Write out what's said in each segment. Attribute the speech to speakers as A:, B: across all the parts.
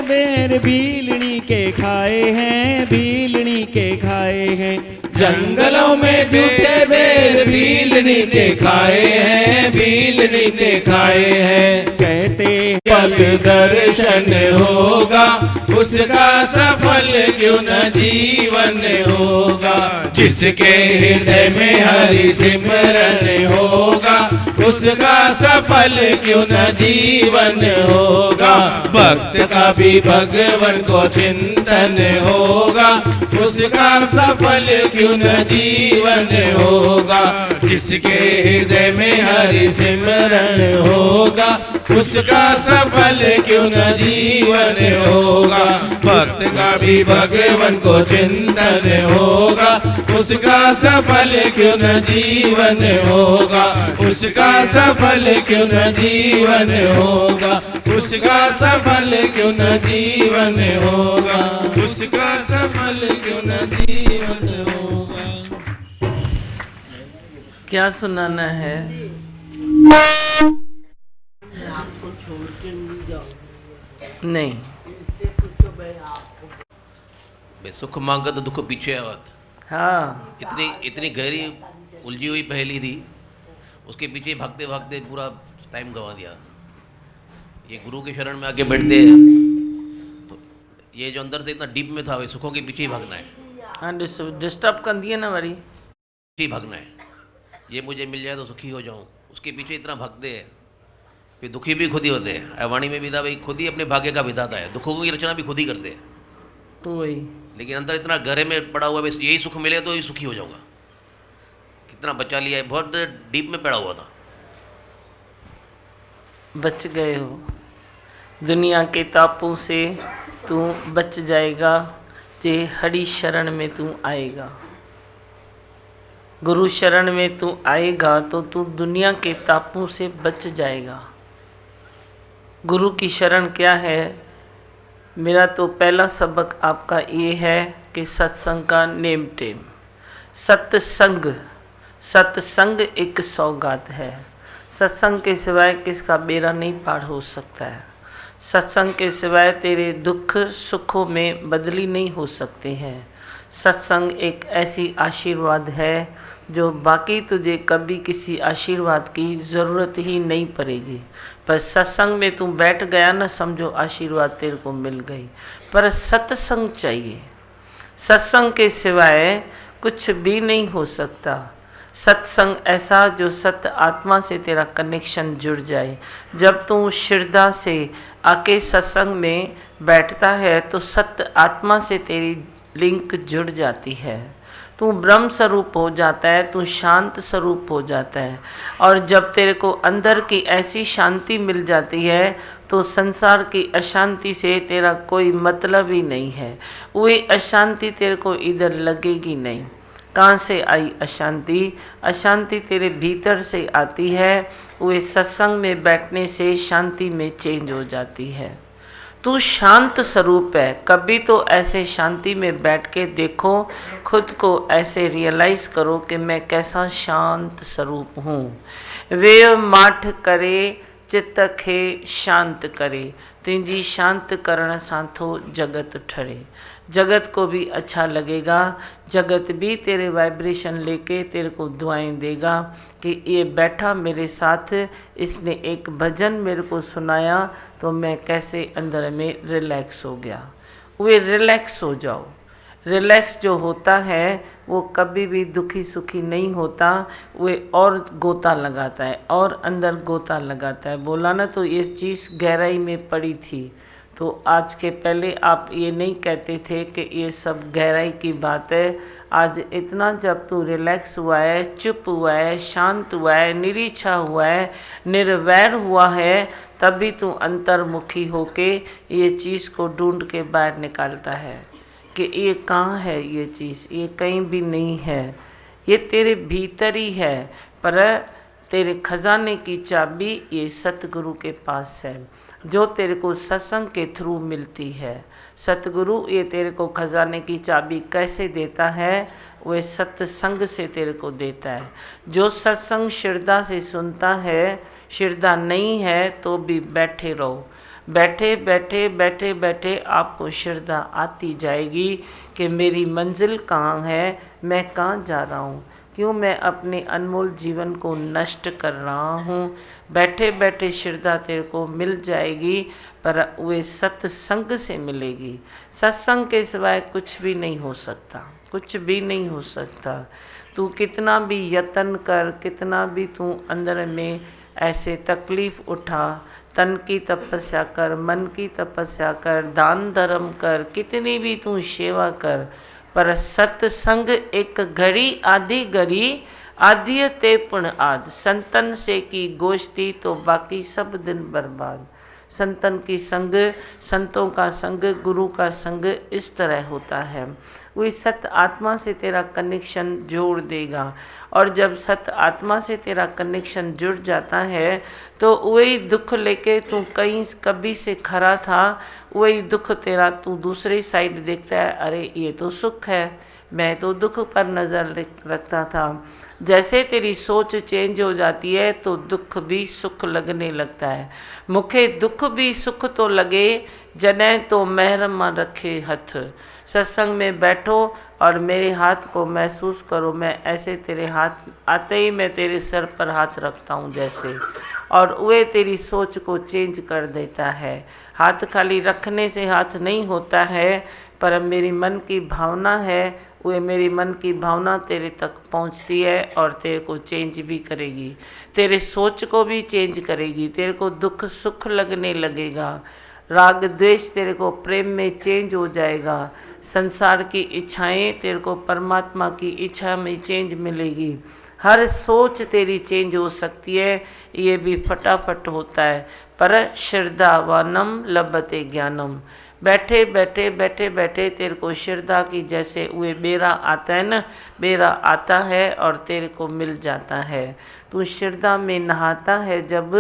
A: बेर बीलनी के खाए हैं, बीलनी के खाए हैं।
B: जंगलों में झूठे बेर बीलनी के खाए हैं, बीलनी के खाए हैं।
A: कहते
B: पल दर्शन होगा उसका सफल क्यों न जीवन होगा। जिसके हृदय में हरि सिमरन होगा उसका सफल क्यों न जीवन होगा। भक्त का भी भगवान को चिंतन होगा उसका सफल क्यों न जीवन होगा। जिसके हृदय में हरि सिमरन होगा उसका सफल क्यों न जीवन होगा। भक्त का भी भगवान को चिंतन होगा उसका सफल क्यों न जीवन होगा। उसका सफल क्यों न जीवन होगा। उसका सफल क्यों न जीवन होगा। उसका सफल क्यों न जीवन होगा।
C: क्या सुनाना है?
D: आपको छोड़ के नहीं जाऊंगी।
C: नहीं,
D: इससे पूछो भाई आपको।
B: बे सुख मांगा तो दुख पीछे आवत।
C: हाँ,
B: इतनी गहरी उलझी हुई पहेली थी, उसके पीछे भागते भागते पूरा टाइम गंवा दिया। ये गुरु के शरण में आके बैठते हैं तो ये जो अंदर से इतना डीप में था, वे सुखों के पीछे ही भागना है।
C: हाँ डिस्टर्ब कर दिए ना बड़ी।
B: पीछे ही भागना है। ये मुझे मिल जाए तो सुखी हो जाऊं, उसके पीछे इतना भागते हैं, फिर दुखी भी खुद ही होते हैं। वाणी में भी था भाई, खुद ही अपने भाग्य का विधाता है, दुखों की रचना भी खुद ही करते हैं।
C: तो वही
B: लेकिन अंदर इतना गहरे में पड़ा हुआ है, बस यही सुख मिले तो ही सुखी हो जाऊंगा। कितना बचा लिया है, बहुत डीप में पड़ा हुआ था।
C: बच गए हो। दुनिया के तापों से तू बच जाएगा जे हरि शरण में तू आएगा। गुरु शरण में तू आएगा तो तू दुनिया के तापों से बच जाएगा। गुरु की शरण क्या है? मेरा तो पहला सबक आपका ये है कि सत्संग का नेम टेम। सत्संग, सत्संग एक सौगात है। सत्संग के सिवाय किसका बेड़ा नहीं पार हो सकता है। सत्संग के सिवाय तेरे दुख सुखों में बदली नहीं हो सकते हैं। सत्संग एक ऐसी आशीर्वाद है जो बाकी तुझे कभी किसी आशीर्वाद की ज़रूरत ही नहीं पड़ेगी। पर सत्संग में तू बैठ गया ना, समझो आशीर्वाद तेरे को मिल गई। पर सत्संग चाहिए। सत्संग के सिवाय कुछ भी नहीं हो सकता। सत्संग ऐसा जो सत्य आत्मा से तेरा कनेक्शन जुड़ जाए। जब तू श्रद्धा से आके सत्संग में बैठता है तो सत्य आत्मा से तेरी लिंक जुड़ जाती है। तू ब्रह्म स्वरूप हो जाता है, तू शांत स्वरूप हो जाता है। और जब तेरे को अंदर की ऐसी शांति मिल जाती है तो संसार की अशांति से तेरा कोई मतलब ही नहीं है। वही अशांति तेरे को इधर लगेगी नहीं। कहाँ से आई अशांति? अशांति तेरे भीतर से आती है। वे सत्संग में बैठने से शांति में चेंज हो जाती है। तू शांत स्वरूप है। कभी तो ऐसे शांति में बैठ के देखो, खुद को ऐसे रियलाइज़ करो कि मैं कैसा शांत स्वरूप हूँ। वे माठ करे चित्त खे शांत करे, तुझी शांत करण साथो जगत ठरे। जगत को भी अच्छा लगेगा। जगत भी तेरे वाइब्रेशन लेके तेरे को दुआएं देगा कि ये बैठा मेरे साथ, इसने एक भजन मेरे को सुनाया तो मैं कैसे अंदर में रिलैक्स हो गया। वे रिलैक्स हो जाओ। रिलैक्स जो होता है वो कभी भी दुखी सुखी नहीं होता। वे और गोता लगाता है और अंदर गोता लगाता है। बोला ना, तो ये चीज़ गहराई में पड़ी थी। तो आज के पहले आप ये नहीं कहते थे कि ये सब गहराई की बात है। आज इतना जब तू रिलैक्स हुआ है, चुप हुआ है, शांत हुआ है, निरीच्छा हुआ है, निर्वैर हुआ है, तभी तू अंतर्मुखी होके ये चीज़ को ढूंढ के बाहर निकालता है कि ये कहाँ है। ये चीज़ ये कहीं भी नहीं है, ये तेरे भीतर ही है। पर तेरे खजाने की चाबी ये सतगुरु के पास है, जो तेरे को सत्संग के थ्रू मिलती है। सतगुरु ये तेरे को खजाने की चाबी कैसे देता है? वह सत्संग से तेरे को देता है। जो सत्संग श्रद्धा से सुनता है, श्रद्धा नहीं है तो भी बैठे रहो। बैठे बैठे बैठे बैठे आपको श्रद्धा आती जाएगी कि मेरी मंजिल कहाँ है, मैं कहाँ जा रहा हूँ, क्यों मैं अपने अनमोल जीवन को नष्ट कर रहा हूँ। बैठे बैठे श्रद्धा तेरे को मिल जाएगी, पर वे सत्संग से मिलेगी। सत्संग के सिवाय कुछ भी नहीं हो सकता, कुछ भी नहीं हो सकता। तू कितना भी यत्न कर, कितना भी तू अंदर में ऐसे तकलीफ उठा, तन की तपस्या कर, मन की तपस्या कर, दान धर्म कर, कितनी भी तू सेवा कर, पर सत्संग एक घड़ी आधी घड़ी आधी ते पुण्य आद। संतन से की गोष्ठी तो बाकी सब दिन बर्बाद। संतन की संग, संतों का संग, गुरु का संग इस तरह होता है। वही सत आत्मा से तेरा कनेक्शन जोड़ देगा, और जब सत आत्मा से तेरा कनेक्शन जुड़ जाता है तो वही दुख लेके तू कहीं कभी से खड़ा था, वही दुख तेरा तू दूसरी साइड देखता है, अरे ये तो सुख है, मैं तो दुख पर नज़र रखता था। जैसे तेरी सोच चेंज हो जाती है तो दुख भी सुख लगने लगता है। मुखे दुख भी सुख तो लगे, जने तो महरमा रखे हथ। सत्संग में बैठो और मेरे हाथ को महसूस करो, मैं ऐसे तेरे हाथ आते ही मैं तेरे सर पर हाथ रखता हूँ जैसे, और वे तेरी सोच को चेंज कर देता है। हाथ खाली रखने से हाथ नहीं होता है, पर मेरी मन की भावना है, वे मेरी मन की भावना तेरे तक पहुंचती है और तेरे को चेंज भी करेगी, तेरे सोच को भी चेंज करेगी। तेरे को दुख सुख लगने लगेगा, राग द्वेष तेरे को प्रेम में चेंज हो जाएगा, संसार की इच्छाएं तेरे को परमात्मा की इच्छा में चेंज मिलेगी। हर सोच तेरी चेंज हो सकती है, ये भी फटाफट होता है। पर श्रद्धावानम लभते ज्ञानम। बैठे बैठे बैठे बैठे तेरे को श्रद्धा की जैसे वे बेरा आता है ना, बेरा आता है और तेरे को मिल जाता है। तू श्रद्धा में नहाता है जब,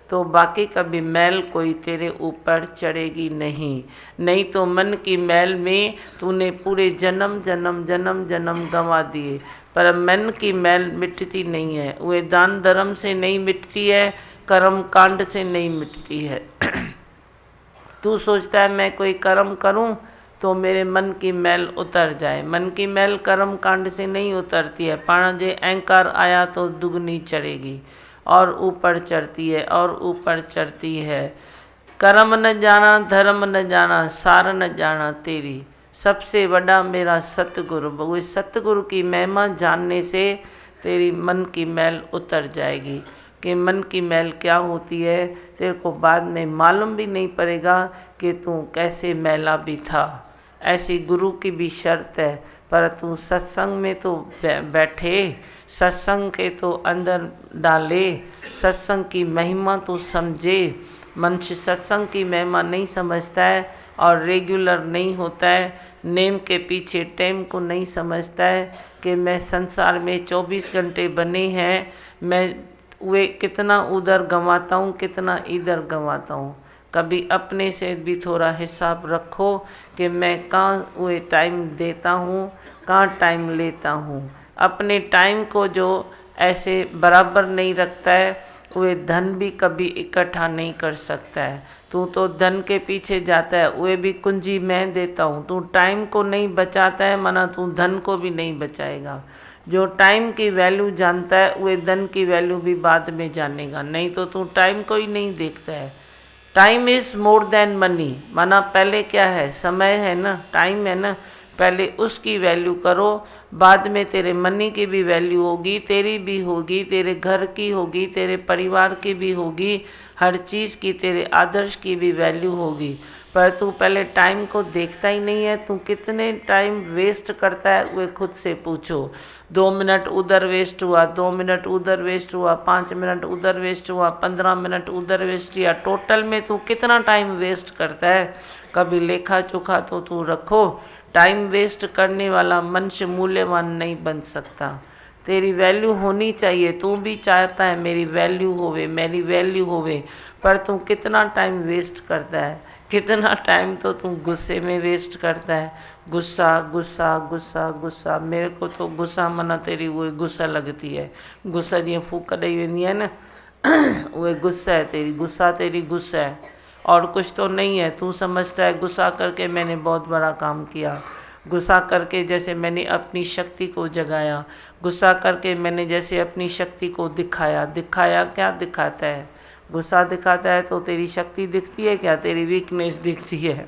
C: तो बाकी कभी मैल कोई तेरे ऊपर चढ़ेगी नहीं। नहीं तो मन की मैल में तूने पूरे जन्म जन्म जन्म जन्म गंवा दिए, पर मन की मैल मिटती नहीं है। वे दान धर्म से नहीं मिटती है, कर्म कांड से नहीं मिटती है। तू सोचता है मैं कोई कर्म करूं तो मेरे मन की मैल उतर जाए, मन की मैल कर्म कांड से नहीं उतरती है। पाण जे अहंकार आया तो दुगनी चढ़ेगी और ऊपर चढ़ती है और ऊपर चढ़ती है। कर्म न जाना, धर्म न जाना, सार न जाना तेरी। सबसे बड़ा मेरा सतगुरु, वो सतगुरु की महिमा जानने से तेरी मन की मैल उतर जाएगी। कि मन की मैल क्या होती है तेरे को बाद में मालूम भी नहीं पड़ेगा कि तू कैसे मैला भी था। ऐसी गुरु की भी शर्त है, पर तू सत्संग में तो बैठे, सत्संग के तो अंदर डाले, सत्संग की महिमा तो समझे। मनुष्य सत्संग की महिमा नहीं समझता है और रेगुलर नहीं होता है, नेम के पीछे टाइम को नहीं समझता है कि मैं संसार में 24 घंटे बने हैं, मैं वे कितना उधर गंवाता हूँ, कितना इधर गंवाता हूँ। कभी अपने से भी थोड़ा हिसाब रखो कि मैं कहाँ वे टाइम देता हूँ, कहाँ टाइम लेता हूँ। अपने टाइम को जो ऐसे बराबर नहीं रखता है, वे धन भी कभी इकट्ठा नहीं कर सकता है। तू तो धन के पीछे जाता है, वे भी कुंजी मैं देता हूँ। तू टाइम को नहीं बचाता है, माना तू धन को भी नहीं बचाएगा। जो टाइम की वैल्यू जानता है वे धन की वैल्यू भी बाद में जानेगा, नहीं तो तू टाइम को ही नहीं देखता है। Time is more than money, माना पहले क्या है, समय है ना, टाइम है ना, पहले उसकी वैल्यू करो, बाद में तेरे मनी की भी वैल्यू होगी, तेरी भी होगी, तेरे घर की होगी, तेरे परिवार की भी होगी, हर चीज़ की, तेरे आदर्श की भी वैल्यू होगी। पर तू पहले टाइम को देखता ही नहीं है। तू कितने टाइम वेस्ट करता है वे खुद से पूछो। 2 मिनट उधर वेस्ट हुआ, 2 मिनट उधर वेस्ट हुआ, 5 मिनट उधर वेस्ट हुआ, 15 मिनट उधर वेस्ट किया, टोटल में तू कितना टाइम वेस्ट करता है, कभी लेखा चोखा तो तू रखो। टाइम वेस्ट करने वाला मनुष्य मूल्यवान नहीं बन सकता। तेरी वैल्यू होनी चाहिए, तू भी चाहता है मेरी वैल्यू होवे, मेरी वैल्यू होवे, पर तू कितना टाइम वेस्ट करता है, कितना टाइम तो तू गुस्से में वेस्ट करता है। गुस्सा गुस्सा गुस्सा गुस्सा, मेरे को तो गुस्सा मना तेरी वो गुस्सा लगती है, गुस्सा जी फूक ॾेई वेंदी आहे न, उहे गुस्सा है तेरी, गुस्सा तेरी गुस्सा है। और कुछ तो नहीं है। तू समझता है गुस्सा करके मैंने बहुत बड़ा काम किया, गुस्सा करके जैसे मैंने अपनी शक्ति को जगाया, गुस्सा करके मैंने जैसे अपनी शक्ति को दिखाया। दिखाया क्या दिखाता है? गुस्सा दिखाता है तो तेरी शक्ति दिखती है क्या? तेरी वीकनेस दिखती है।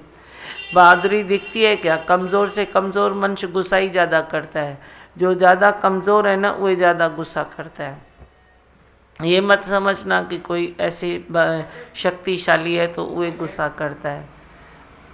C: बहादुरी दिखती है क्या? कमज़ोर से कमज़ोर मनुष्य गुस्सा ही ज़्यादा करता है। जो ज़्यादा कमज़ोर है ना वही ज़्यादा गुस्सा करता है। ये मत समझना कि कोई ऐसे शक्तिशाली है तो वही गुस्सा करता है।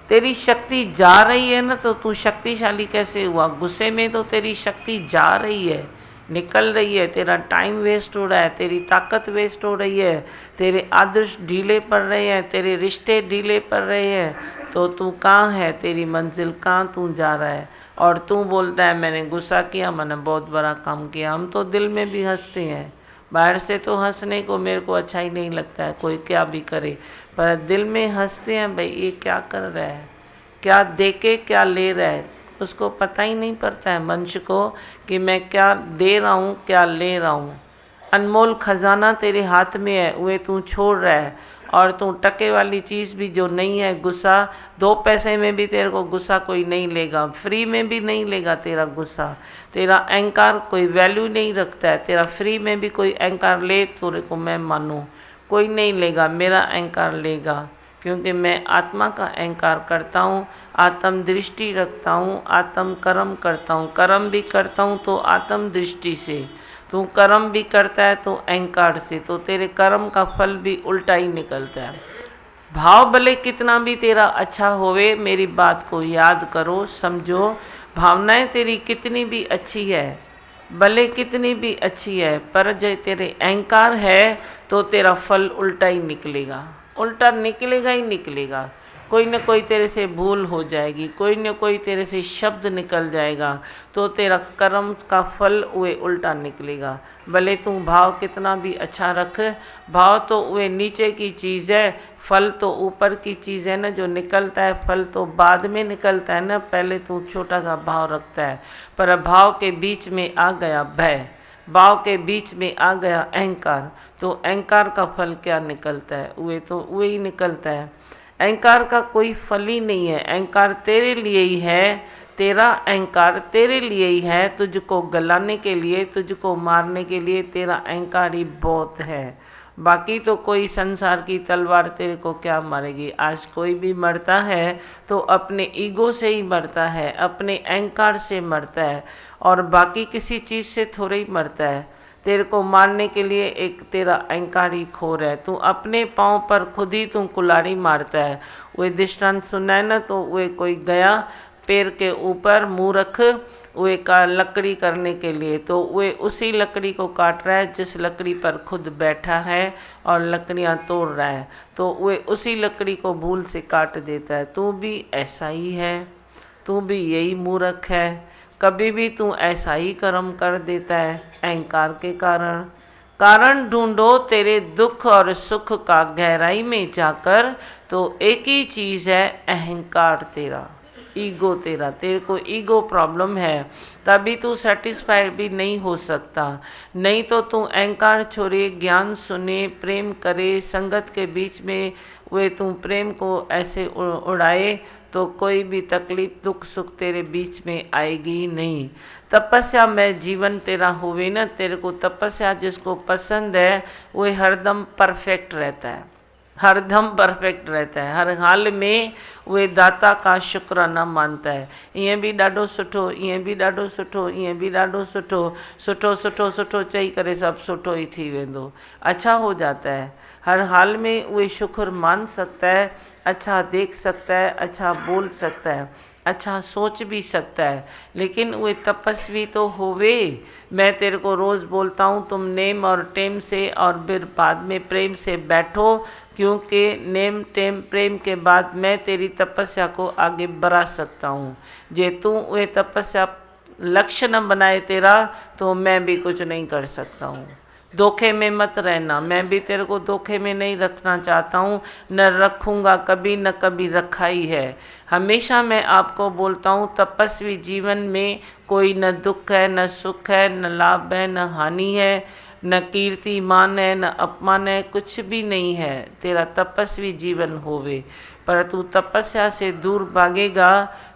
C: तेरी शक्ति जा रही है ना तो तू शक्तिशाली कैसे हुआ? गुस्से में तो तेरी शक्ति जा रही है, निकल रही है, तेरा टाइम वेस्ट हो रहा है, तेरी ताकत वेस्ट हो रही है, तेरे आदर्श ढीले पड़ रहे हैं, तेरे रिश्ते ढीले पड़ रहे हैं, तो तू कहाँ है? तेरी मंजिल कहाँ तू जा रहा है? और तू बोलता है मैंने गुस्सा किया, मैंने बहुत बड़ा काम किया। हम तो दिल में भी हंसते हैं, बाहर से तो हंसने को मेरे को अच्छा ही नहीं लगता है, कोई क्या भी करे, पर दिल में हंसते हैं भाई ये क्या कर रहा है, क्या दे के क्या ले रहा है। उसको पता ही नहीं पड़ता है मनुष्य को कि मैं क्या दे रहा हूँ क्या ले रहा हूँ। अनमोल खजाना तेरे हाथ में है, वे तू छोड़ रहा है। और तू टके वाली चीज़ भी जो नहीं है, गुस्सा 2 पैसे में भी तेरे को गुस्सा कोई नहीं लेगा, फ्री में भी नहीं लेगा तेरा गुस्सा। तेरा अहंकार कोई वैल्यू नहीं रखता है, तेरा फ्री में भी कोई अहंकार ले तेरे को मैं मानूँ कोई नहीं लेगा, मेरा अहंकार लेगा, क्योंकि मैं आत्मा का अहंकार करता हूँ, आत्म दृष्टि रखता हूँ, आत्म कर्म करता हूँ। कर्म भी करता हूँ तो आत्म दृष्टि से, तू कर्म भी करता है तो अहंकार से, तो तेरे कर्म का फल भी उल्टा ही निकलता है। भाव भले कितना भी तेरा अच्छा होवे, मेरी बात को याद करो, समझो। भावनाएं तेरी कितनी भी अच्छी है, भले कितनी भी अच्छी है, पर जो तेरे अहंकार है तो तेरा फल उल्टा ही निकलेगा, उल्टा निकलेगा ही निकलेगा। कोई न कोई तेरे से भूल हो जाएगी, कोई न कोई तेरे से शब्द निकल जाएगा, तो तेरा कर्म का फल वे उल्टा निकलेगा। भले तू भाव कितना भी अच्छा रख, भाव तो वे नीचे की चीज़ है, फल तो ऊपर की चीज़ है ना। जो निकलता है फल तो बाद में निकलता है ना, पहले तू छोटा सा भाव रखता है। पर भाव के बीच में आ गया भय, भाव के बीच में आ गया अहंकार, तो अहंकार का फल क्या निकलता है? वे तो वही ही निकलता है। अहंकार का कोई फल ही नहीं है, अहंकार तेरे लिए ही है, तेरा अहंकार तेरे लिए ही है, तुझको गलाने के लिए, तुझको मारने के लिए तेरा अहंकार ही बहुत है। बाकी तो कोई संसार की तलवार तेरे को क्या मारेगी। आज कोई भी मरता है तो अपने ईगो से ही मरता है, अपने अहंकार से मरता है, और बाकी किसी चीज़ से थोड़ा ही मरता है। तेरे को मारने के लिए एक तेरा अहंकार ही खो रहा है, तू अपने पाँव पर खुद ही तू कुल्हाड़ी मारता है। वे दृष्टांत सुना है ना, तो वे कोई गया पैर के ऊपर मुँह रख वे का लकड़ी करने के लिए, तो वे उसी लकड़ी को काट रहा है जिस लकड़ी पर खुद बैठा है और लकड़ियाँ तोड़ रहा है, तो वे उसी लकड़ी को भूल से काट देता है। तू भी ऐसा ही है, तू भी यही मूर्ख है, कभी भी तू ऐसा ही कर्म कर देता है अहंकार के कारण। कारण ढूंढो तेरे दुख और सुख का गहराई में जाकर, तो एक ही चीज़ है अहंकार तेरा, ईगो तेरा। तेरे को ईगो प्रॉब्लम है, तभी तू सेटिस्फाइड भी नहीं हो सकता। नहीं तो तू अहंकार छोड़े, ज्ञान सुने, प्रेम करे, संगत के बीच में वे तू प्रेम को ऐसे उड़ाए, तो कोई भी तकलीफ दुख सुख तेरे बीच में आएगी नहीं। तपस्या में जीवन तेरा होवे ना, तेरे को तपस्या जिसको पसंद है वो हरदम परफेक्ट रहता है, हरदम परफेक्ट रहता है, हर हाल में वे दाता का शुक्राना मानता है। ईअं बि ॾाढो सुठो, ईअं बि ॾाढो सुठो, ईअं बि ॾाढो सुठो, सुठो सुठो सुठो चई करे सभु सुठो ही थी वेंदो, अच्छा हो जाता है। हर हाल में वे शुक्र मान सकता है, अच्छा देख सकता है, अच्छा बोल सकता है, अच्छा सोच भी सकता है, लेकिन वे तपस्वी तो होवे। मैं तेरे को रोज़ बोलता हूँ तुम नेम और टेम से और फिर बाद में प्रेम से बैठो, क्योंकि नेम टेम प्रेम के बाद मैं तेरी तपस्या को आगे बढ़ा सकता हूँ। जे तू वे तपस्या लक्ष्य न बनाए तेरा, तो मैं भी कुछ नहीं कर सकता हूँ। धोखे में मत रहना, मैं भी तेरे को धोखे में नहीं रखना चाहता हूँ, न रखूँगा कभी, न कभी रखा ही है। हमेशा मैं आपको बोलता हूँ तपस्वी जीवन में कोई न दुख है, न सुख है, न लाभ है, न हानि है। न कीर्ति मान है, न अपमान है, कुछ भी नहीं है। तेरा तपस्वी जीवन होवे, पर तू तपस्या से दूर भागेगा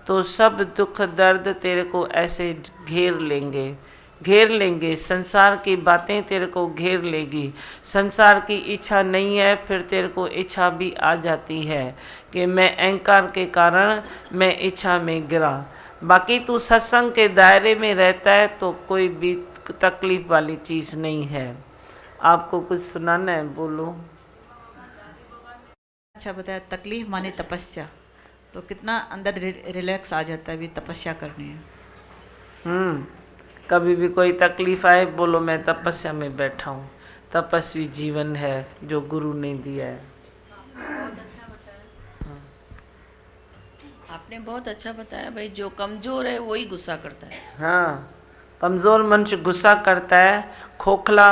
C: तो सब दुख दर्द तेरे को ऐसे घेर लेंगे, घेर लेंगे। संसार की बातें तेरे को घेर लेगी। संसार की इच्छा नहीं है, फिर तेरे को इच्छा भी आ जाती है कि मैं अहंकार के कारण मैं इच्छा में गिरा। बाकी तू सत्संग के दायरे में रहता है तो कोई भी तकलीफ वाली चीज़ नहीं है। आपको कुछ सुनाना है, बोलो।
E: अच्छा बताया, तकलीफ माने तपस्या, तो कितना अंदर रिलैक्स आ जाता है भी तपस्या करनी है।
C: कभी भी कोई तकलीफ आए, बोलो मैं तपस्या में बैठा हूँ। तपस्वी जीवन है जो गुरु ने दिया है।
F: आपने बहुत अच्छा बताया भाई, जो कमजोर है वही गुस्सा करता है।
C: हाँ, कमज़ोर मनुष्य गुस्सा करता है, खोखला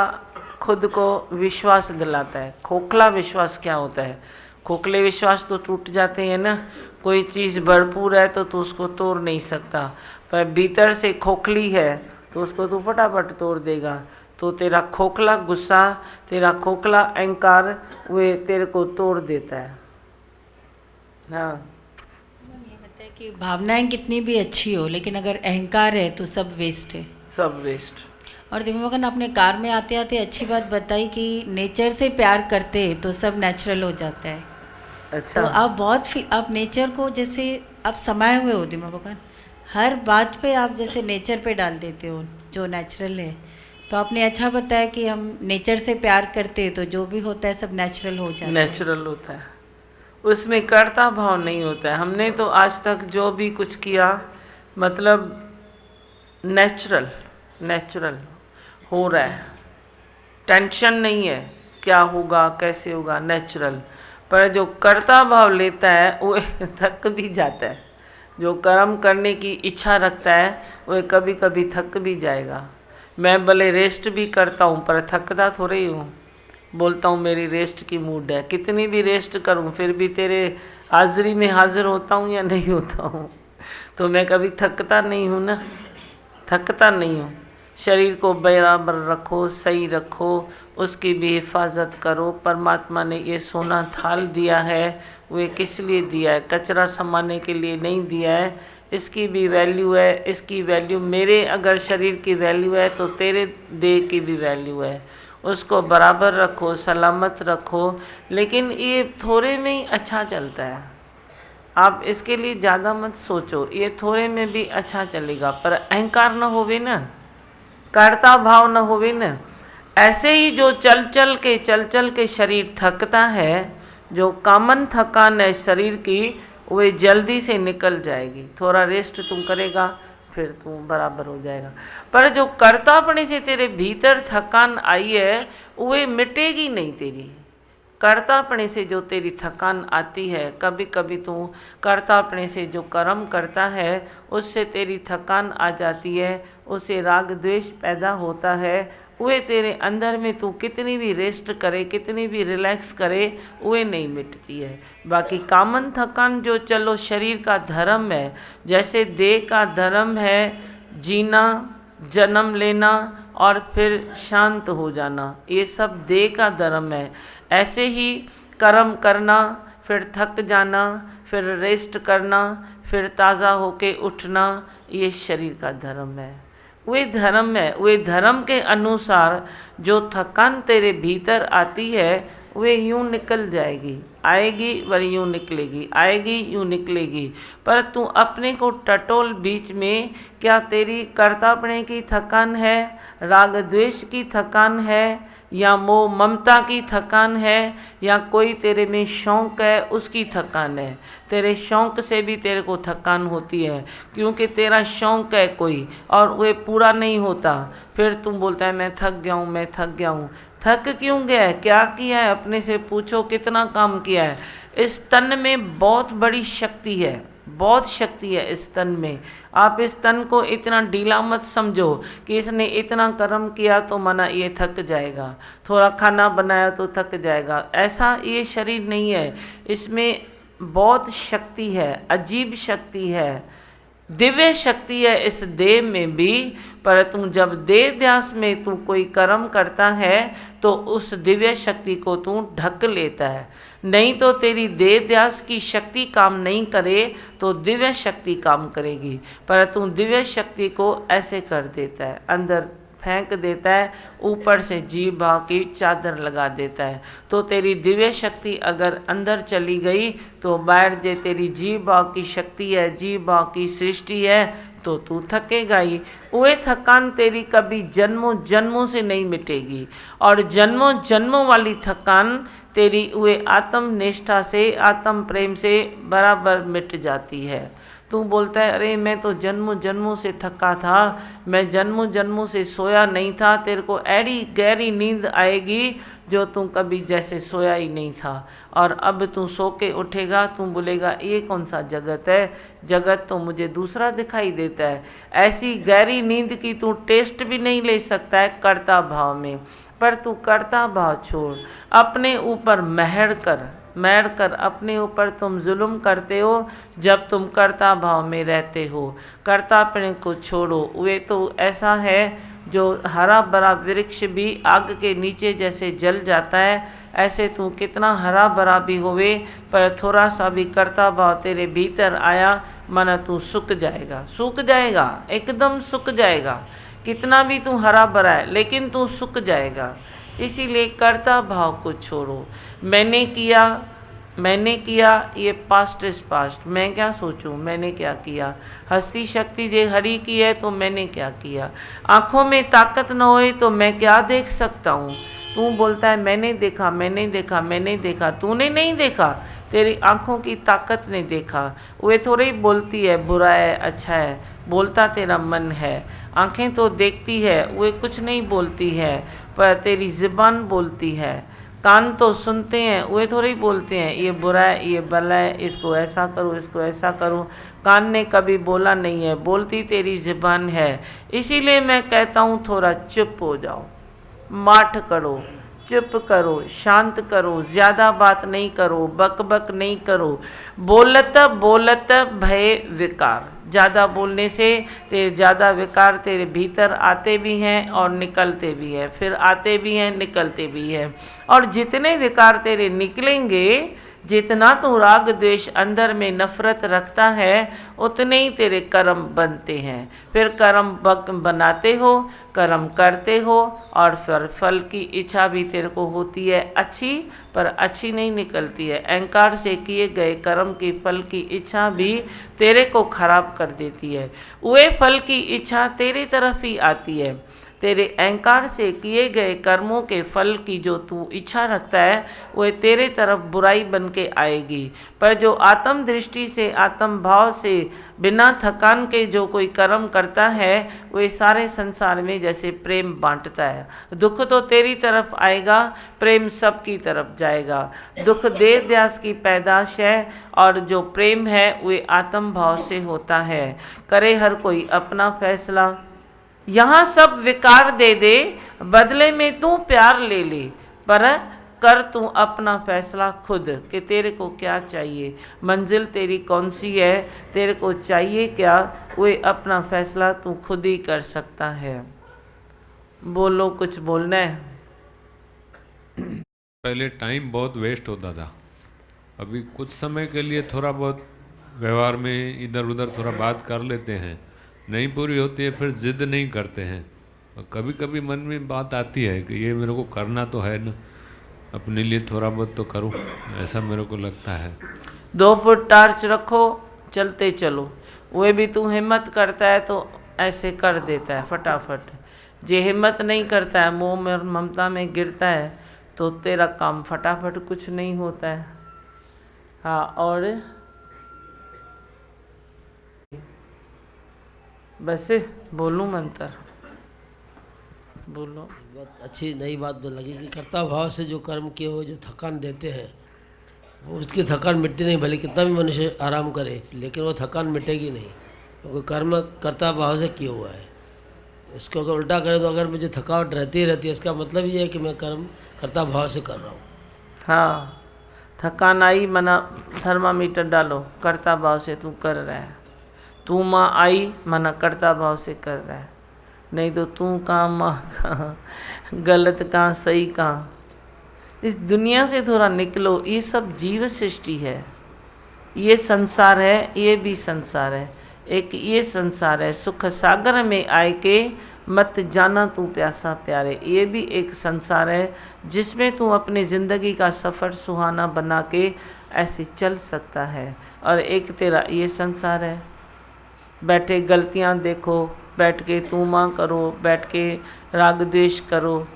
C: खुद को विश्वास दिलाता है। खोखला विश्वास क्या होता है? खोखले विश्वास तो टूट जाते हैं ना। कोई चीज़ भरपूर है तो तू उसको तोड़ नहीं सकता, पर भीतर से खोखली है तो उसको तू फटाफट तोड़ देगा। तो तेरा खोखला गुस्सा, तेरा खोखला अहंकार, वे तेरे को तोड़ देता है। हाँ,
E: ये बताए कि भावनाएं कितनी भी अच्छी हो, लेकिन अगर अहंकार है तो सब वेस्ट है,
C: सब वेस्ट।
E: और दिव्या मगन आपने कार में आते आते अच्छी बात बताई कि नेचर से प्यार करते तो सब नेचुरल हो जाता है।
C: अच्छा,
E: तो आप आप नेचर को जैसे आप समाये हुए हो दिव्या मगन, हर बात पे आप जैसे नेचर पे डाल देते हो जो नेचुरल है। तो आपने अच्छा बताया कि हम नेचर से प्यार करते तो जो भी होता है सब नेचुरल हो जाता है।
C: नेचुरल होता है, उसमें कर्ता भाव नहीं होता है। हमने तो आज तक जो भी कुछ किया मतलब नेचुरल नेचुरल हो रहा है, टेंशन नहीं है क्या होगा कैसे होगा, नेचुरल। पर जो कर्ता भाव लेता है वो थक भी जाता है। जो कर्म करने की इच्छा रखता है वो कभी कभी थक भी जाएगा। मैं भले रेस्ट भी करता हूँ पर थकता थोड़े ही हूँ। बोलता हूँ मेरी रेस्ट की मूड है, कितनी भी रेस्ट करूँ फिर भी तेरे हाजिरी में हाजिर होता हूँ या नहीं होता हूँ। तो मैं कभी थकता नहीं हूँ ना, थकता नहीं हूँ। शरीर को बराबर रखो, सही रखो, उसकी भी हिफाजत करो। परमात्मा ने ये सोना थाल दिया है, वो किस लिए दिया है? कचरा संभालने के लिए नहीं दिया है। इसकी भी वैल्यू है, इसकी वैल्यू मेरे अगर शरीर की वैल्यू है तो तेरे देह की भी वैल्यू है। उसको बराबर रखो, सलामत रखो। लेकिन ये थोड़े में ही अच्छा चलता है, आप इसके लिए ज़्यादा मत सोचो, ये थोड़े में भी अच्छा चलेगा। पर अहंकार न होवे ना, कर्ता भाव न होवे न। ऐसे ही जो चल चल के शरीर थकता है, जो कॉमन थकान है शरीर की, वे जल्दी से निकल जाएगी। थोड़ा रेस्ट तुम करेगा फिर तू बराबर हो जाएगा। पर जो कर्तापने से तेरे भीतर थकान आई है वे मिटेगी नहीं तेरी। कर्तापने से जो तेरी थकान आती है, कभी कभी तू कर्तापने से जो कर्म करता है उससे तेरी थकान आ जाती है, उससे राग द्वेष पैदा होता है। वे तेरे अंदर में तू कितनी भी रेस्ट करे, कितनी भी रिलैक्स करे, वे नहीं मिटती है। बाकी कामन थकान जो चलो शरीर का धर्म है, जैसे देह का धर्म है जीना, जन्म लेना और फिर शांत हो जाना, ये सब देह का धर्म है। ऐसे ही कर्म करना, फिर थक जाना, फिर रेस्ट करना, फिर ताज़ा होके उठना, ये शरीर का धर्म है। वे धर्म है, वे धर्म के अनुसार जो थकान तेरे भीतर आती है वे यूं निकल जाएगी, आएगी वही यूं निकलेगी, आएगी यूं निकलेगी। पर तू अपने को टटोल बीच में, क्या तेरी कर्तापने की थकान है, राग द्वेष की थकान है, या मोह ममता की थकान है, या कोई तेरे में शौक़ है उसकी थकान है। तेरे शौक़ से भी तेरे को थकान होती है, क्योंकि तेरा शौक़ है कोई और वह पूरा नहीं होता। फिर तुम बोलता है मैं थक गया हूँ, मैं थक गया हूँ। थक क्यों गया है, क्या किया है, अपने से पूछो कितना काम किया है। इस तन में बहुत बड़ी शक्ति है, बहुत शक्ति है इस तन में। आप इस तन को इतना ढीला मत समझो कि इसने इतना कर्म किया तो मना ये थक जाएगा, थोड़ा खाना बनाया तो थक जाएगा। ऐसा ये शरीर नहीं है, इसमें बहुत शक्ति है, अजीब शक्ति है। दिव्य शक्ति है इस देह में भी, पर तू जब देह ध्यास में तू कोई कर्म करता है तो उस दिव्य शक्ति को तू ढक लेता है। नहीं तो तेरी देह ध्यास की शक्ति काम नहीं करे तो दिव्य शक्ति काम करेगी, पर तू दिव्य शक्ति को ऐसे कर देता है, अंदर फेंक देता है, ऊपर से जीव भाव की चादर लगा देता है। तो तेरी दिव्य शक्ति अगर अंदर चली गई तो बाहर जे तेरी जीव भाव की शक्ति है, जीव भाव की सृष्टि है, तो तू थकेगा ही। वह थकान तेरी कभी जन्मों जन्मों से नहीं मिटेगी, और जन्मों जन्मों वाली थकान तेरी वे आत्म निष्ठा से, आत्म प्रेम से बराबर मिट जाती है। तू बोलता है अरे मैं तो जन्मों जन्मों से थका था, मैं जन्मों जन्मों से सोया नहीं था, तेरे को ऐडी गहरी नींद आएगी जो तू कभी जैसे सोया ही नहीं था, और अब तू सो के उठेगा, तू बोलेगा ये कौन सा जगत है, जगत तो मुझे दूसरा दिखाई देता है। ऐसी गहरी नींद की तू टेस्ट भी नहीं ले सकता है कर्ता भाव में, पर तू कर्ता भाव छोड़, अपने ऊपर महर कर अपने ऊपर तुम जुल्म करते हो जब तुम कर्ता भाव में रहते हो। कर्तापन को छोड़ो। वे तो ऐसा है जो हरा भरा वृक्ष भी आग के नीचे जैसे जल जाता है, ऐसे तू कितना हरा भरा भी होवे, पर थोड़ा सा भी कर्ता भाव तेरे भीतर आया माना तू सूख जाएगा, एकदम सूख जाएगा। कितना भी तू हरा भरा है लेकिन तू सूख जाएगा। इसीलिए कर्ता भाव को छोड़ो। मैंने किया ये पास्ट इज पास्ट, मैं क्या सोचूं, मैंने क्या किया। हस्ती शक्ति जे हरि की है तो मैंने क्या किया। आँखों में ताकत न होए तो मैं क्या देख सकता हूँ। तू बोलता है मैंने देखा, तूने नहीं देखा, तेरी आँखों की ताकत ने देखा। वे थोड़ी ही बोलती है बुरा है अच्छा है, बोलता तेरा मन है। आँखें तो देखती है, वे कुछ नहीं बोलती है, पर तेरी ज़ुबान बोलती है। कान तो सुनते हैं, वे थोड़ी बोलते हैं ये बुरा है ये भला है, इसको ऐसा करो इसको ऐसा करो। कान ने कभी बोला नहीं है, बोलती तेरी ज़ुबान है। इसीलिए मैं कहता हूँ थोड़ा चुप हो जाओ, माठ करो, चुप करो, शांत करो, ज़्यादा बात नहीं करो, बक बक नहीं करो। बोलत भय विकार, ज़्यादा बोलने से तेरे ज़्यादा विकार तेरे भीतर आते भी हैं और निकलते भी हैं, फिर आते भी हैं निकलते भी हैं। और जितने विकार तेरे निकलेंगे, जितना तू राग द्वेष अंदर में नफरत रखता है, उतने ही तेरे कर्म बनते हैं। फिर कर्म बनाते हो, कर्म करते हो, और फिर फल की इच्छा भी तेरे को होती है अच्छी, पर अच्छी नहीं निकलती है। अहंकार से किए गए कर्म की फल की इच्छा भी तेरे को खराब कर देती है। वे फल की इच्छा तेरी तरफ ही आती है। तेरे अहंकार से किए गए कर्मों के फल की जो तू इच्छा रखता है, वह तेरे तरफ बुराई बन के आएगी। पर जो आत्म दृष्टि से, आत्म भाव से, बिना थकान के जो कोई कर्म करता है, वह सारे संसार में जैसे प्रेम बांटता है। दुख तो तेरी तरफ आएगा, प्रेम सबकी तरफ जाएगा। दुख देह ध्यास की पैदाश है, और जो प्रेम है वह आत्म भाव से होता है। करे हर कोई अपना फैसला, यहाँ सब विकार दे दे, बदले में तू प्यार ले ले, पर कर तू अपना फैसला खुद कि तेरे को क्या चाहिए, मंजिल तेरी कौन सी है, तेरे को चाहिए क्या, वो अपना फैसला तू खुद ही कर सकता है। बोलो, कुछ बोलना है?
G: पहले टाइम बहुत वेस्ट होता था, अभी कुछ समय के लिए थोड़ा बहुत व्यवहार में इधर उधर थोड़ा बात कर लेते हैं, नहीं पूरी होती है फिर जिद नहीं करते हैं। और कभी कभी मन में बात आती है कि ये मेरे को करना तो है ना, अपने लिए थोड़ा बहुत तो करूं, ऐसा मेरे को लगता है।
C: 2 फुट टार्च रखो, चलते चलो। वे भी तू हिम्मत करता है तो ऐसे कर देता है फटाफट। जे हिम्मत नहीं करता है, मोह में ममता में गिरता है, तो तेरा काम फटाफट कुछ नहीं होता है। हाँ, और बस बोलूं मंत्र, बोलो।
D: बहुत अच्छी नई बात तो लगी कि कर्ता भाव से जो कर्म किए हुए जो थकान देते हैं, वो उसकी थकान मिटती नहीं। भले कितना भी मनुष्य आराम करे, लेकिन वो थकान मिटेगी नहीं, क्योंकि कर्म कर्ता भाव से किया हुआ है। इसको अगर उल्टा करें तो अगर मुझे थकावट रहती है, इसका मतलब ये है कि मैं कर्म कर्ता भाव से कर रहा हूँ।
C: हाँ, थकान आई, मना थर्मामीटर डालो, कर्ता भाव से तू कर रहा है। तू माँ आई माना कर्ता भाव से कर रहा है, नहीं तो तू कहाँ माँ कहाँ, गलत कहाँ सही कहाँ। इस दुनिया से थोड़ा निकलो। ये सब जीव सृष्टि है, ये संसार है, ये भी संसार है। एक ये संसार है, सुख सागर में आए के मत जाना तू प्यासा प्यारे। ये भी एक संसार है जिसमें तू अपनी ज़िंदगी का सफ़र सुहाना बना के ऐसे चल सकता है। और एक तेरा ये संसार है, बैठे गलतियाँ देखो, बैठ के तू माँ करो, बैठ के राग द्वेष करो,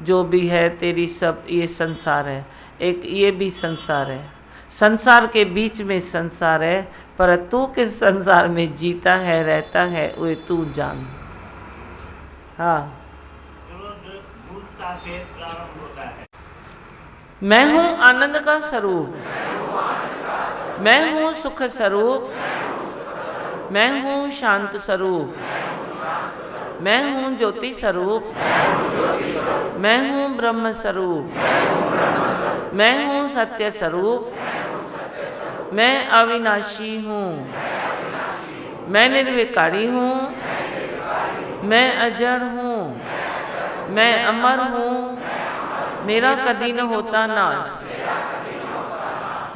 C: जो भी है तेरी सब ये संसार है। एक ये भी संसार है, संसार के बीच में संसार है, पर तू किस संसार में जीता है रहता है वो तू जान। हाँ, मैं हूँ आनंद का स्वरूप, मैं हूँ सुख स्वरूप, मैं हूँ शांत स्वरूप, मैं हूँ ज्योति स्वरूप, मैं हूँ ब्रह्म स्वरूप, मैं हूँ सत्य स्वरूप, मैं अविनाशी हूँ, मैं निर्विकारी हूँ, मैं अजर हूँ, मैं अमर हूँ, मेरा कभी न होता नाश,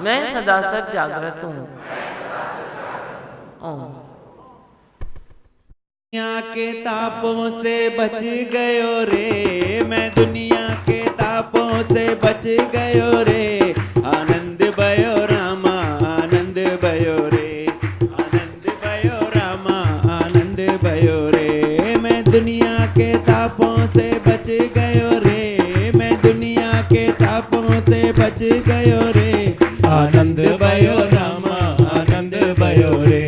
C: मैं सदा सद जागृत हूँ। ओम।
A: दुनिया के तापों से बच गयो रे, मैं दुनिया के तापों से बच गयो रे। आनंद भयो रामा आनंद भयो रे, आनंद भयो रामा आनंद भयो रे। मैं दुनिया के तापों से बच गयो रे, मैं दुनिया के तापों से बच गयो रे। आनंद भयो रामा आनंद भयो रे,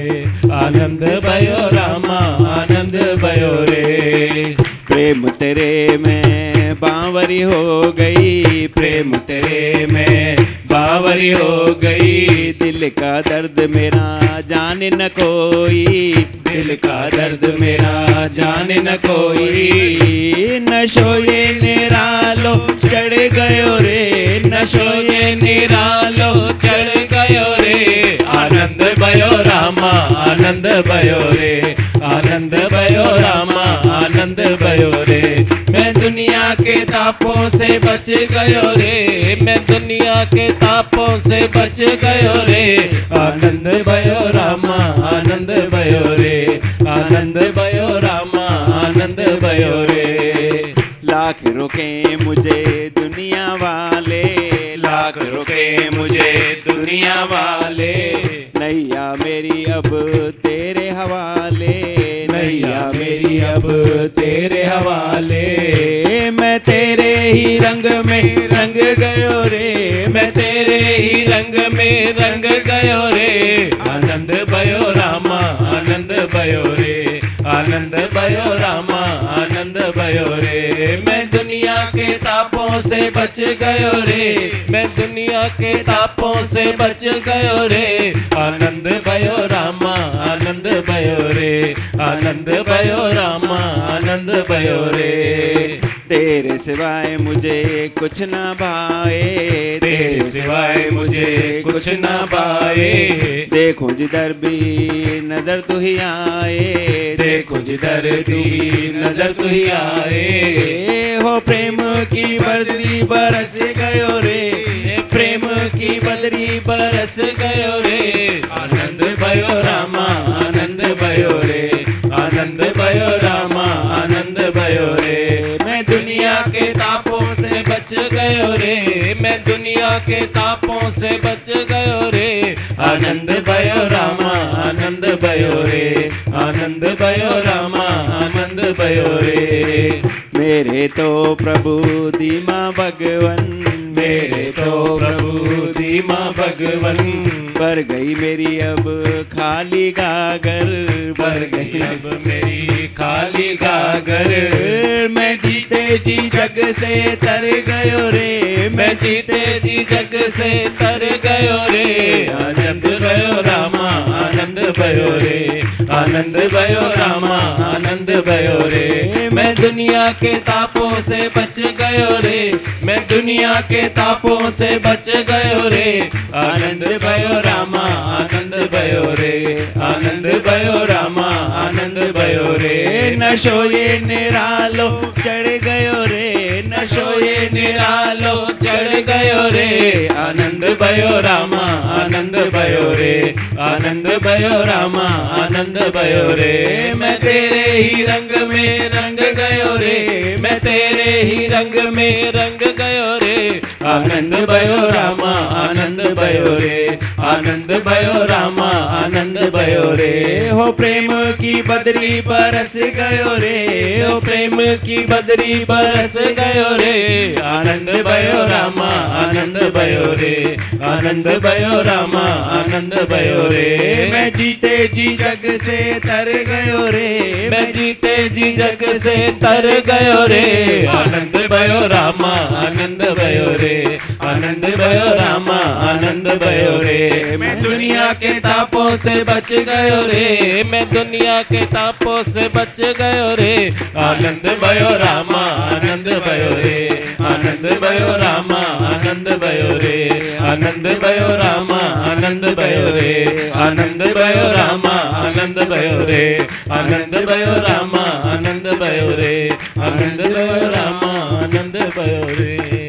A: आनंद भयो रामा आनंद भयो रे। प्रेम तेरे में बावरी हो गई, प्रेम तेरे में बावरी हो गई। दिल का दर्द मेरा जाने न कोई, दिल का दर्द मेरा जाने न कोई। नशो ये निरालो चढ़ गयो रे, नशो ये निरालो चढ़ गयो रे। आनंद भयो रामा आनंद भयो रे, आनंद भयो रामा आनंद भयो रे। मैं दुनिया के तापों से बच गयो रे, मैं दुनिया के तापों से बच गयो रे। आनंद भयो रामा आनंद भयो रे, आनंद भयो रामा आनंद भयो रे। लाख रोके मुझे दुनिया वाले, लाख रोके मुझे दुनिया वाले। नैया मेरी अब तेरे हवाले, नैया मेरी अब तेरे हवाले। मैं तेरे ही रंग में रंग गयो रे, मैं तेरे ही रंग में रंग गयो रे। आनंद भयो रामा आनंद भयो रे, आनंद भयो रामा आनंद भयो रे। मैं दुनिया के तापों से बच गयो रे, मैं दुनिया के तापों से बच गयो रे। आनंद भयो रामा आनंद भयो रे, आनंद भयो रामा आनंद भयो रे। तेरे सिवाय मुझे कुछ ना भाए, तेरे सिवाय मुझे कुछ ना भाए। देखो जिधर भी नजर तू ही आए, देखो जिधर भी नजर तू ही आए। हो प्रेम की बदरी बरस गयो रे, प्रेम की बदरी बरस गयो रे। आनंद भयो रामा आनंद भयो रे, आनंद भयो रामा आनंद भयो रे। मैं दुनिया के तापों से बच गयो रे, मैं दुनिया के तापों से बच गयो रे। आनंद भयो रामा आनंद भयो रे, आनंद भयो रामा आनंद भयो रे। मेरे तो प्रभु दीमा भगवन, मेरे तो प्रभु दीमा भगवन। भर गई मेरी अब खाली गागर, भर गई अब मेरी खाली गागर। मैं जीते जी जग से तर गयो रे, मैं जीते जी जग से तर गयो रे। आनंद भयो रामा आनंद भयो रे, आनंद भयो रामा, आनंद भयो रे। मैं दुनिया के तापों से बच गयो रे, मैं दुनिया के तापों से बच गयो रे। आनंद भयो रामा, आनंद भयो रे, आनंद भयो रामा, आनंद भयो रे। नशो ये निरालो चढ़ गयो रे, नशो ये निरालो चढ़ गयो रे। आनंद भयो रामा, आनंद भयो रे, आनंद भयो रामा, आनंद भयो रे। मैं तेरे ही रंग में रंग गयो रे, मैं तेरे ही रंग में रंग गयो रे। आनंद भयो रामा, आनंद भयो रे, आनंद भयो रामा, आनंद भयो रे। हो प्रेम की बदरी बरस गयो रे, हो प्रेम की बदरी बरस गयो रे। आनंद भयो रामा, आनंद भयो रे, आनंद भयो रामा, आनंद भयो रे। मैं जीते जी जग से तर गयो रे, मैं जीते जी जग से तर गयो रे। आनंद भयो रामा, आनंद भयो रे, आनंद भयो रामा, आनंद भयो रे। मैं दुनिया के तापों से बच गयो रे, मैं दुनिया के तापों से बच गयो रे। आनंद भयो रामा, आनंद भयो रे, आनंद भयो रामा, आनंद भयो रे। आनंद भयो रामा, आनंद भयो रे, आनंद भयो रामा, आनंद भयो रे। आनंद भयो रामा, आनंद भयो रे, आनंद भयो रामा, आनंद भयो रे।